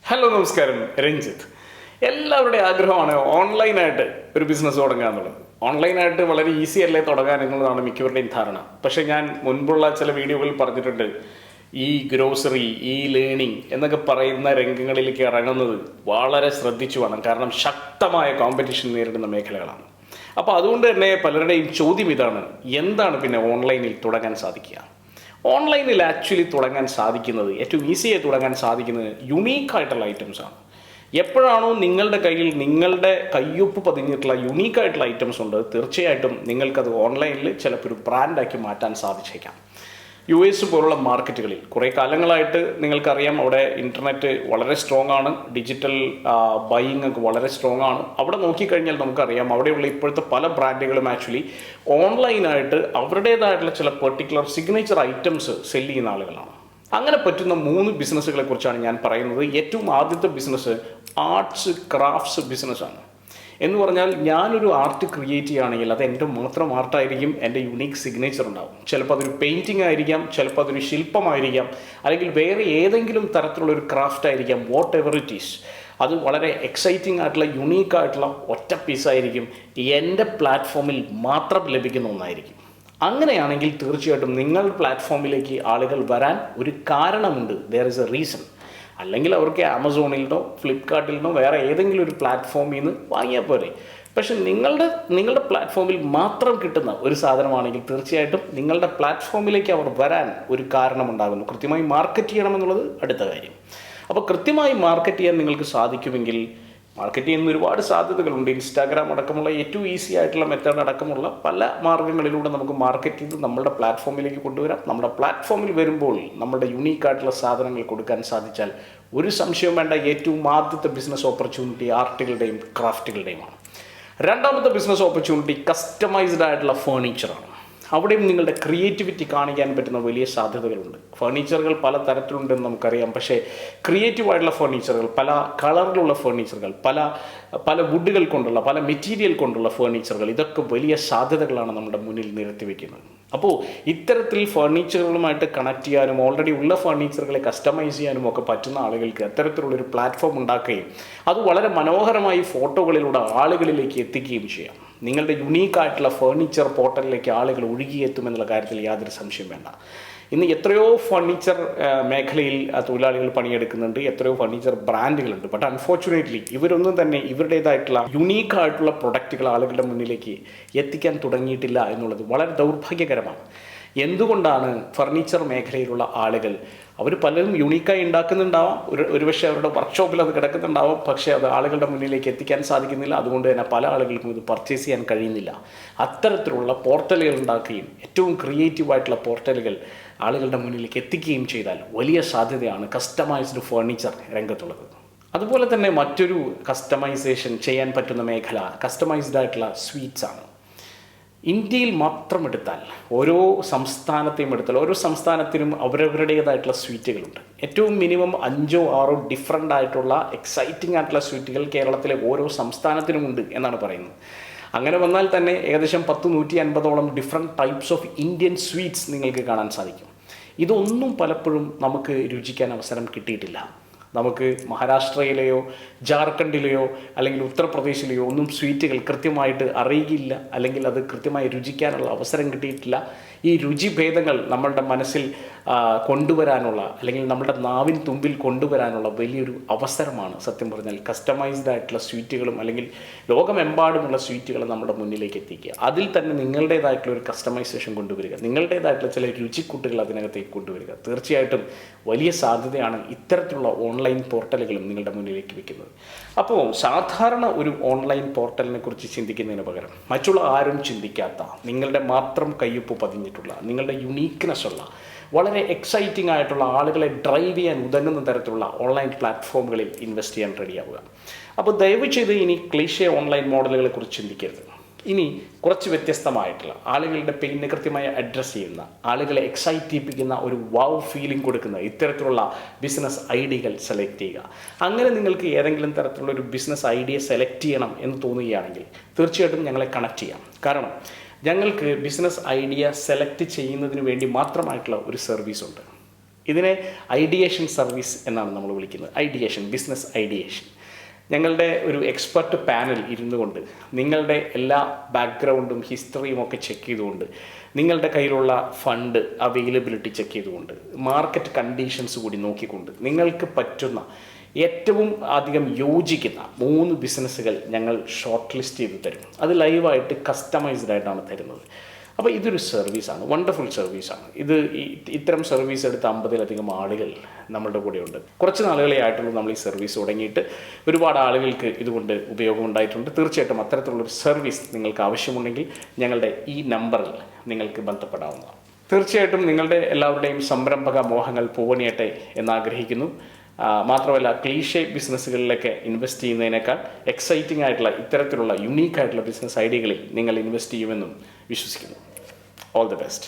Hello നമസ്കാരം, രഞ്ജിത്ത്. എല്ലാവരുടെയും ആഗ്രഹമാണ് ഓൺലൈനായിട്ട് ഒരു ബിസിനസ് തുടങ്ങുക എന്നുള്ളത്. ഓൺലൈനായിട്ട് വളരെ ഈസി അല്ലേ തുടങ്ങാൻ എന്നുള്ളതാണ് മിക്കവരുടെയും ധാരണ. പക്ഷേ ഞാൻ മുൻപുള്ള ചില വീഡിയോകളിൽ പറഞ്ഞിട്ടുണ്ട്, ഈ ഗ്രോസറി, ഈ ലേണിംഗ് എന്നൊക്കെ പറയുന്ന രംഗങ്ങളിലേക്ക് ഇറങ്ങുന്നത് വളരെ ശ്രദ്ധിച്ചു വേണം. കാരണം ശക്തമായ കോമ്പറ്റീഷൻ നേരിടുന്ന മേഖലകളാണ്. അപ്പോൾ അതുകൊണ്ട് തന്നെ പലരുടെയും ചോദ്യം ഇതാണ്, എന്താണ് പിന്നെ ഓൺലൈനിൽ തുടങ്ങാൻ സാധിക്കുക? ഓൺലൈനിൽ ആക്ച്വലി തുടങ്ങാൻ സാധിക്കുന്നത്, ഏറ്റവും ഈസിയായി തുടങ്ങാൻ സാധിക്കുന്നത് യുണീക്കായിട്ടുള്ള ഐറ്റംസാണ്. എപ്പോഴാണോ നിങ്ങളുടെ കയ്യിൽ നിങ്ങളുടെ കയ്യൊപ്പ് പതിഞ്ഞിട്ടുള്ള യുണീക്കായിട്ടുള്ള ഐറ്റംസ് ഉണ്ട്, തീർച്ചയായിട്ടും നിങ്ങൾക്കത് ഓൺലൈനിൽ ചിലപ്പോൾ ഒരു ബ്രാൻഡാക്കി മാറ്റാൻ സാധിച്ചേക്കാം. US പോലുള്ള മാർക്കറ്റുകളിൽ കുറേ കാലങ്ങളായിട്ട് നിങ്ങൾക്കറിയാം, അവിടെ ഇൻ്റർനെറ്റ് വളരെ സ്ട്രോങ് ആണ്, ഡിജിറ്റൽ ബൈയിങ് ഒക്കെ വളരെ സ്ട്രോങ് ആണ്. അവിടെ നോക്കിക്കഴിഞ്ഞാൽ നമുക്കറിയാം, അവിടെയുള്ള ഇപ്പോഴത്തെ പല ബ്രാൻഡുകളും ആക്ച്വലി ഓൺലൈനായിട്ട് അവരുടേതായിട്ടുള്ള ചില പെർട്ടിക്കുലർ സിഗ്നേച്ചർ ഐറ്റംസ് സെല്ല് ചെയ്യുന്ന ആളുകളാണ്. അങ്ങനെ പറ്റുന്ന 3 ബിസിനസ്സുകളെ കുറിച്ചാണ് ഞാൻ പറയുന്നത്. ഏറ്റവും ആദ്യത്തെ ബിസിനസ് ആർട്സ് ക്രാഫ്റ്റ്സ് ബിസിനസ്സാണ്. എന്ന് പറഞ്ഞാൽ, ഞാനൊരു ആർട്ട് ക്രിയേറ്റ് ചെയ്യുകയാണെങ്കിൽ അത് എൻ്റെ മാത്രം ആർട്ടായിരിക്കും, എൻ്റെ യുണീക്ക് സിഗ്നേച്ചർ ഉണ്ടാവും. ചിലപ്പോൾ അതൊരു പെയിൻറ്റിംഗ് ആയിരിക്കാം, ചിലപ്പോൾ അതൊരു ശില്പമായിരിക്കാം, അല്ലെങ്കിൽ വേറെ ഏതെങ്കിലും തരത്തിലുള്ളൊരു ക്രാഫ്റ്റ് ആയിരിക്കാം. വാട്ട് എവർ ഇറ്റ് ഈസ്, അത് വളരെ എക്സൈറ്റിംഗ് ആയിട്ടുള്ള യുണീക്കായിട്ടുള്ള ഒറ്റ പീസായിരിക്കും, എൻ്റെ പ്ലാറ്റ്ഫോമിൽ മാത്രം ലഭിക്കുന്ന ഒന്നായിരിക്കും. അങ്ങനെയാണെങ്കിൽ തീർച്ചയായിട്ടും നിങ്ങളുടെ പ്ലാറ്റ്ഫോമിലേക്ക് ആളുകൾ വരാൻ ഒരു കാരണമുണ്ട്. There is a reason. അല്ലെങ്കിൽ അവർക്ക് ആമസോണിൽ ഫ്ലിപ്കാർട്ടിൽ വേറെ ഏതെങ്കിലും ഒരു പ്ലാറ്റ്ഫോമിൽ നിന്ന് വാങ്ങിയാൽ പോരെ. പക്ഷെ നിങ്ങളുടെ പ്ലാറ്റ്ഫോമിൽ മാത്രം കിട്ടുന്ന ഒരു സാധനമാണെങ്കിൽ തീർച്ചയായിട്ടും നിങ്ങളുടെ പ്ലാറ്റ്ഫോമിലേക്ക് അവർ വരാൻ ഒരു കാരണമുണ്ടാകുന്നു. കൃത്യമായി മാർക്കറ്റ് ചെയ്യണമെന്നുള്ളത് അടുത്ത കാര്യം. അപ്പോൾ കൃത്യമായി മാർക്കറ്റ് ചെയ്യാൻ നിങ്ങൾക്ക് സാധിക്കുമെങ്കിൽ, മാർക്കറ്റ് ചെയ്യുന്ന ഒരുപാട് സാധ്യതകളുണ്ട്. ഇൻസ്റ്റാഗ്രാം അടക്കമുള്ള ഏറ്റവും ഈസി ആയിട്ടുള്ള മെത്തേഡ് അടക്കമുള്ള പല മാർഗ്ഗങ്ങളിലൂടെ നമുക്ക് മാർക്കറ്റ് ചെയ്ത് നമ്മുടെ പ്ലാറ്റ്ഫോമിലേക്ക് കൊണ്ടുവരാം. നമ്മുടെ പ്ലാറ്റ്ഫോമിൽ വരുമ്പോൾ നമ്മുടെ യുണീക്കായിട്ടുള്ള സാധനങ്ങൾ കൊടുക്കാൻ സാധിച്ചാൽ ഒരു സംശയവും വേണ്ട, ഏറ്റവും ആദ്യത്തെ ബിസിനസ് ഓപ്പർച്യൂണിറ്റി ആർട്ടുകളുടെയും ക്രാഫ്റ്റുകളുടെയുമാണ്. രണ്ടാമത്തെ ബിസിനസ് ഓപ്പർച്യൂണിറ്റി കസ്റ്റമൈസ്ഡ് ആയിട്ടുള്ള ഫേർണിച്ചറാണ്. അവിടെയും നിങ്ങളുടെ ക്രിയേറ്റിവിറ്റി കാണിക്കാൻ പറ്റുന്ന വലിയ സാധ്യതകളുണ്ട്. ഫേർണിച്ചറുകൾ പല തരത്തിലുണ്ടെന്ന് നമുക്കറിയാം. പക്ഷേ ക്രിയേറ്റീവായിട്ടുള്ള ഫേർണിച്ചറുകൾ, പല കളറിലുള്ള ഫേർണിച്ചറുകൾ, പല വുഡുകൾ കൊണ്ടുള്ള, പല മെറ്റീരിയൽ കൊണ്ടുള്ള ഫേർണിച്ചറുകൾ, ഇതൊക്കെ വലിയ സാധ്യതകളാണ് നമ്മുടെ മുന്നിൽ നിരത്തി വയ്ക്കുന്നത്. അപ്പോൾ ഇത്തരത്തിൽ ഫേർണിച്ചറുകളുമായിട്ട് കണക്ട് ചെയ്യാനും ഓൾറെഡി ഉള്ള ഫേർണിച്ചറുകളെ കസ്റ്റമൈസ് ചെയ്യാനും ഒക്കെ പറ്റുന്ന ആളുകൾക്ക് അത്തരത്തിലുള്ളൊരു പ്ലാറ്റ്ഫോം ഉണ്ടാക്കുകയും അത് വളരെ മനോഹരമായി ഫോട്ടോകളിലൂടെ ആളുകളിലേക്ക് എത്തിക്കുകയും ചെയ്യാം. നിങ്ങളുടെ യുണീക്കായിട്ടുള്ള ഫേർണിച്ചർ പോർട്ടലിലേക്ക് ആളുകൾ ഒഴുകിയെത്തുമെന്നുള്ള കാര്യത്തിൽ യാതൊരു സംശയം വേണ്ട. ഇന്ന് എത്രയോ ഫർണിച്ചർ മേഖലയിൽ തൊഴിലാളികൾ പണിയെടുക്കുന്നുണ്ട്, എത്രയോ ഫർണിച്ചർ ബ്രാൻഡുകളുണ്ട്. ബട്ട് അൺഫോർച്ചുനേറ്റ്ലി ഇവരൊന്നും തന്നെ ഇവരുടേതായിട്ടുള്ള യുണീക്കായിട്ടുള്ള പ്രൊഡക്റ്റുകൾ ആളുകളുടെ മുന്നിലേക്ക് എത്തിക്കാൻ തുടങ്ങിയിട്ടില്ല എന്നുള്ളത് വളരെ ദൗർഭാഗ്യകരമാണ്. എന്തുകൊണ്ടാണ് ഫർണിച്ചർ മേഖലയിലുള്ള ആളുകൾ, അവർ പലരും യുണീക്കായി ഉണ്ടാക്കുന്നുണ്ടാവാം, ഒരുപക്ഷെ അവരുടെ വർക്ക്ഷോപ്പിൽ അത് കിടക്കുന്നുണ്ടാവാം, പക്ഷേ അത് ആളുകളുടെ മുന്നിലേക്ക് എത്തിക്കാൻ സാധിക്കുന്നില്ല. അതുകൊണ്ട് തന്നെ പല ആളുകൾക്കും ഇത് പർച്ചേസ് ചെയ്യാൻ കഴിയുന്നില്ല. അത്തരത്തിലുള്ള പോർട്ടലുകൾ ഉണ്ടാക്കുകയും ഏറ്റവും ക്രിയേറ്റീവായിട്ടുള്ള പോർട്ടലുകൾ ആളുകളുടെ മുന്നിലേക്ക് എത്തിക്കുകയും ചെയ്താൽ വലിയ സാധ്യതയാണ് കസ്റ്റമൈസ്ഡ് ഫർണിച്ചർ രംഗത്തുള്ളത്. അതുപോലെ തന്നെ മറ്റൊരു കസ്റ്റമൈസേഷൻ ചെയ്യാൻ പറ്റുന്ന മേഖല കസ്റ്റമൈസ്ഡ് ആയിട്ടുള്ള സ്വീറ്റ്സ് ആണ്. ഇന്ത്യയിൽ മാത്രം എടുത്താൽ, ഓരോ സംസ്ഥാനത്തെയും എടുത്താൽ, ഓരോ സംസ്ഥാനത്തിനും അവരവരുടേതായിട്ടുള്ള സ്വീറ്റുകളുണ്ട്. ഏറ്റവും മിനിമം 5-6 ഡിഫറൻ്റ് ആയിട്ടുള്ള എക്സൈറ്റിംഗ് ആയിട്ടുള്ള സ്വീറ്റുകൾ കേരളത്തിലെ ഓരോ സംസ്ഥാനത്തിനുമുണ്ട് എന്നാണ് പറയുന്നത്. അങ്ങനെ വന്നാൽ തന്നെ ഏകദേശം 100-150ഓളം different types of Indian sweets നിങ്ങൾക്ക് കാണാൻ സാധിക്കും. ഇതൊന്നും പലപ്പോഴും നമുക്ക് രുചിക്കാൻ അവസരം കിട്ടിയിട്ടില്ല. നമുക്ക് മഹാരാഷ്ട്രയിലെയോ ജാർഖണ്ഡിലെയോ അല്ലെങ്കിൽ ഉത്തർപ്രദേശിലെയോ ഒന്നും സ്വീറ്റുകൾ കൃത്യമായിട്ട് അറിയില്ല, അല്ലെങ്കിൽ അത് കൃത്യമായി രുചിക്കാനുള്ള അവസരം കിട്ടിയിട്ടില്ല. ഈ രുചിഭേദങ്ങൾ നമ്മളുടെ മനസ്സിൽ കൊണ്ടുവരാനുള്ള, അല്ലെങ്കിൽ നമ്മുടെ നാവിൻ തുമ്പിൽ കൊണ്ടുവരാനുള്ള വലിയൊരു അവസരമാണ് സത്യം പറഞ്ഞാൽ കസ്റ്റമൈസ്ഡ് ആയിട്ടുള്ള സ്വീറ്റുകളും, അല്ലെങ്കിൽ ലോകമെമ്പാടുമുള്ള സ്വീറ്റുകൾ നമ്മുടെ മുന്നിലേക്ക് എത്തിക്കുക. അതിൽ തന്നെ നിങ്ങളുടേതായിട്ടുള്ള ഒരു കസ്റ്റമൈസേഷൻ കൊണ്ടുവരിക, നിങ്ങളുടേതായിട്ടുള്ള ചില രുചിക്കൂട്ടുകൾ അതിനകത്തേക്ക് കൊണ്ടുവരിക. തീർച്ചയായിട്ടും വലിയ സാധ്യതയാണ് ഇത്തരത്തിലുള്ള ഓൺലൈൻ പോർട്ടലുകളും നിങ്ങളുടെ മുന്നിലേക്ക് വയ്ക്കുന്നത്. അപ്പോൾ സാധാരണ ഒരു ഓൺലൈൻ പോർട്ടലിനെ കുറിച്ച് ചിന്തിക്കുന്നതിന് പകരം മറ്റുള്ള ആരും ചിന്തിക്കാത്ത, നിങ്ങളുടെ മാത്രം കയ്യൊപ്പ് പതിഞ്ഞിട്ടുള്ള, നിങ്ങളുടെ യുണീക്ക്നെസ് ഉള്ള, വളരെ എക്സൈറ്റിംഗ് ആയിട്ടുള്ള, ആളുകളെ ഡ്രൈവ് ചെയ്യാൻ ഉതകുന്ന തരത്തിലുള്ള ഓൺലൈൻ പ്ലാറ്റ്ഫോമുകളിൽ ഇൻവെസ്റ്റ് ചെയ്യാൻ റെഡിയാവുക. അപ്പോൾ ദയവ് ചെയ്ത് ഇനി ക്ലീഷേ ഓൺലൈൻ മോഡലുകളെ കുറിച്ച് ചിന്തിക്കരുത്. ഇനി കുറച്ച് വ്യത്യസ്തമായിട്ടുള്ള, ആളുകളുടെ പെയിനെ കൃത്യമായി അഡ്രസ്സ് ചെയ്യുന്ന, ആളുകളെ എക്സൈറ്റ് ചെയ്യിപ്പിക്കുന്ന, ഒരു വാവ് ഫീലിംഗ് കൊടുക്കുന്ന ഇത്തരത്തിലുള്ള ബിസിനസ് ഐഡിയകൾ സെലക്ട് ചെയ്യുക. അങ്ങനെ നിങ്ങൾക്ക് ഏതെങ്കിലും തരത്തിലുള്ള ഒരു ബിസിനസ് ഐഡിയ സെലക്ട് ചെയ്യണം എന്ന് തോന്നുകയാണെങ്കിൽ തീർച്ചയായിട്ടും ഞങ്ങളെ കണക്ട് ചെയ്യാം. കാരണം ഞങ്ങൾക്ക് ബിസിനസ് ഐഡിയ സെലക്ട് ചെയ്യുന്നതിന് വേണ്ടി മാത്രമായിട്ടുള്ള ഒരു സർവീസ് ഉണ്ട്. ഇതിനെ ഐഡിയേഷൻ സർവീസ് എന്നാണ് നമ്മൾ വിളിക്കുന്നത്. Ideation, business ideation. ഞങ്ങളുടെ ഒരു എക്സ്പെർട്ട് പാനൽ ഇരുന്നു കൊണ്ട് നിങ്ങളുടെ എല്ലാ ബാക്ക്ഗ്രൗണ്ടും ഹിസ്റ്ററിയും ഒക്കെ ചെക്ക് ചെയ്തുകൊണ്ട്, നിങ്ങളുടെ കയ്യിലുള്ള ഫണ്ട് അവൈലബിലിറ്റി ചെക്ക് ചെയ്തുകൊണ്ട്, മാർക്കറ്റ് കണ്ടീഷൻസ് കൂടി നോക്കിക്കൊണ്ട് നിങ്ങൾക്ക് പറ്റുന്ന ഏറ്റവും അധികം യോജിക്കുന്ന 3 ബിസിനസ്സുകൾ ഞങ്ങൾ ഷോർട്ട് ലിസ്റ്റ് ചെയ്ത് തരും. അത് ലൈവായിട്ട് കസ്റ്റമൈസ്ഡ് ആയിട്ടാണ് തരുന്നത്. അപ്പോൾ ഇതൊരു സർവീസാണ്, വണ്ടർഫുൾ സർവീസാണ്. ഇത്തരം സർവീസ് എടുത്ത 50-ലധികം ആളുകൾ നമ്മളുടെ കൂടെയുണ്ട്. കുറച്ച് നാളുകളെ ആയിട്ടുള്ളൂ നമ്മൾ ഈ സർവീസ് തുടങ്ങിയിട്ട്. ഒരുപാട് ആളുകൾക്ക് ഇതുകൊണ്ട് ഉപയോഗമുണ്ടായിട്ടുണ്ട്. തീർച്ചയായിട്ടും അത്തരത്തിലുള്ളൊരു സർവീസ് നിങ്ങൾക്ക് ആവശ്യമുണ്ടെങ്കിൽ ഞങ്ങളുടെ ഈ നമ്പറിൽ നിങ്ങൾക്ക് ബന്ധപ്പെടാവുന്നതാണ്. തീർച്ചയായിട്ടും നിങ്ങളുടെ എല്ലാവരുടെയും സംരംഭക മോഹങ്ങൾ പൂവണിയട്ടെ എന്നാഗ്രഹിക്കുന്നു. മാത്രമല്ല, ക്ലീഷേ ബിസിനസ്സുകളിലൊക്കെ ഇൻവെസ്റ്റ് ചെയ്യുന്നതിനേക്കാൾ എക്സൈറ്റിംഗ് ആയിട്ടുള്ള ഇത്തരത്തിലുള്ള യുണീക്ക് ആയിട്ടുള്ള ബിസിനസ് ഐഡിയകളിൽ നിങ്ങൾ ഇൻവെസ്റ്റ് ചെയ്യുമെന്നും വിശ്വസിക്കുന്നു. All the best.